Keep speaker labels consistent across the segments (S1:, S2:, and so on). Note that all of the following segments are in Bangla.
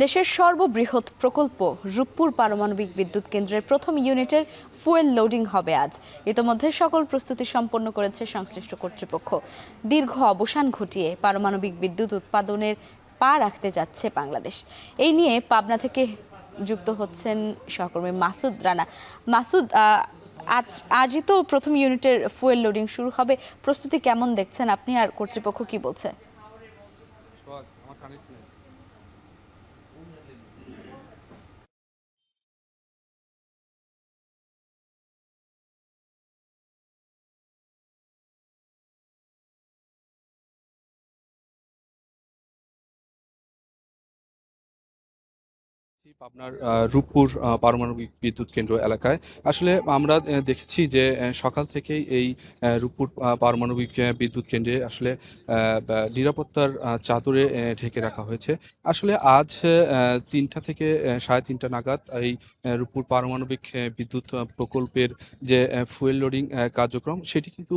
S1: দেশের সর্ববৃহৎ প্রকল্প রূপপুর পারমাণবিক বিদ্যুৎ কেন্দ্রের প্রথম ইউনিটের ফুয়েল লোডিং হবে আজ। ইতোমধ্যে সকল প্রস্তুতি সম্পন্ন করেছে সংশ্লিষ্ট কর্তৃপক্ষ। দীর্ঘ অবসান ঘটিয়ে পারমাণবিক বিদ্যুৎ উৎপাদনের পা রাখতে যাচ্ছে বাংলাদেশ। এই নিয়ে পাবনা থেকে যুক্ত হচ্ছেন সহকর্মী মাসুদ রানা। মাসুদ, আজই তো প্রথম ইউনিটের ফুয়েল লোডিং শুরু হবে, প্রস্তুতি কেমন দেখছেন আপনি, আর কর্তৃপক্ষ কি বলছে?
S2: আপনার রূপপুর পারমাণবিক বিদ্যুৎ কেন্দ্র এলাকায় আসলে আমরা দেখেছি যে সকাল থেকেই এই রূপপুর পারমাণবিক বিদ্যুৎ কেন্দ্রে আসলে নিরাপত্তার চাদরে ঢেকে রাখা হয়েছে। আসলে আজ ৩টা থেকে ৩:৩০ নাগাদ এই রূপপুর পারমাণবিক বিদ্যুৎ প্রকল্পের যে ফুয়েল লোডিং কার্যক্রম সেটি কিন্তু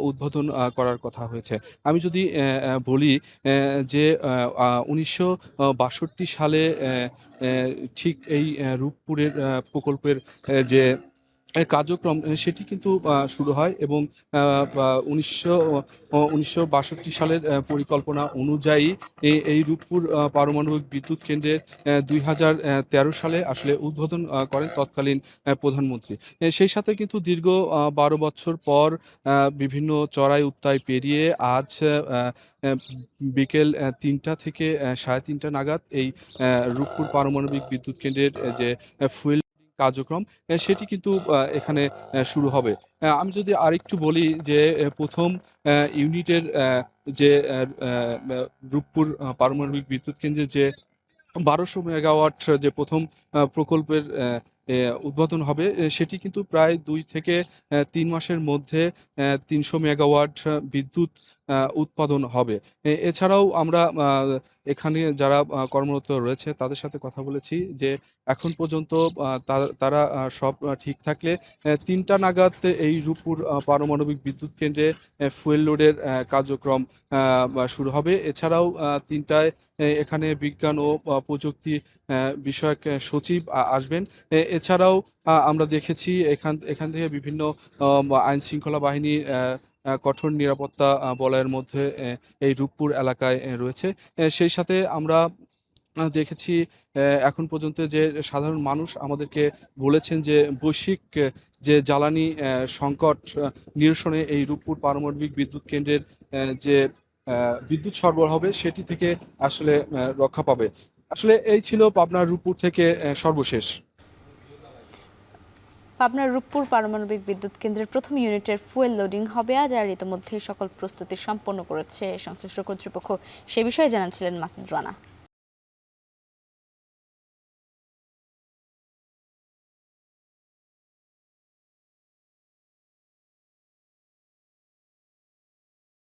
S2: উদ্বোধন করার কথা হয়েছে। আমি যদি বলি যে ১৯৬২ সালে ঠিক এই রূপপুরের প্রকল্পের যে কার্যক্রম সেটি কিন্তু শুরু হয় এবং বা ১৯৬২ সালের পরিকল্পনা অনুযায়ী এই রূপপুর পারমাণবিক বিদ্যুৎ কেন্দ্রের ২০১৩ সালে আসলে উদ্বোধন করেন তৎকালীন প্রধানমন্ত্রী। সেই সাথে কিন্তু দীর্ঘ ১২ বছর পর বিভিন্ন চড়াই উতরাই পেরিয়ে আজ আ বিকেল ৩টা থেকে ৩:৩০ নাগাদ এই রূপপুর পারমাণবিক বিদ্যুৎ কেন্দ্রের যে ফুয়েল কার্যক্রম সেটি কিন্তু এখানে শুরু হবে। আমি যদি আরেকটু বলি যে প্রথম ইউনিটের যে রূপপুর পারমাণবিক বিদ্যুৎ কেন্দ্রের যে ১২০০ মেগাওয়াট যে প্রথম প্রকল্পের উদ্বোধন হবে সেটি কিন্তু প্রায় ২ থেকে ৩ মাসের মধ্যে ৩০০ মেগাওয়াট বিদ্যুৎ উৎপাদন হবে। এছাড়াও আমরা এখানে যারা কর্মরত রয়েছে তাদের সাথে কথা বলেছি যে এখন পর্যন্ত তারা সব ঠিক থাকলে ৩টা নাগাদ এই রূপপুর পারমাণবিক বিদ্যুৎ কেন্দ্রে ফুয়েল লোডের কার্যক্রম শুরু হবে। এছাড়াও ৩টায় এখানে বিজ্ঞান ও প্রযুক্তি বিষয়ক সচিব আসবেন। এছাড়াও আমরা দেখেছি এখান থেকে বিভিন্ন আইন শৃঙ্খলা বাহিনীর কঠোর নিরাপত্তা বলয়ের মধ্যে এই রূপপুর এলাকায় রয়েছে। সেই সাথে আমরা দেখেছি এখন পর্যন্ত যে সাধারণ মানুষ আমাদেরকে বলেছেন যে বৈশ্বিক যে জ্বালানি সংকট নিরসনে এই রূপপুর পারমাণবিক বিদ্যুৎ কেন্দ্রের যে বিদ্যুৎ সরবরাহ হবে সেটি থেকে আসলে রক্ষা পাবে। আসলে এই ছিল পাবনার রূপপুর থেকে সর্বশেষ।
S1: পাবনার রূপপুর পারমাণবিক বিদ্যুৎ কেন্দ্রের প্রথম ইউনিটের ফুয়েল লোডিং হবে আজ, আর ইতিমধ্যে সকল প্রস্তুতি সম্পন্ন করেছে সংশ্লিষ্ট কর্তৃপক্ষ। সে বিষয়ে জানাচ্ছিলেন মাসুদ রানা।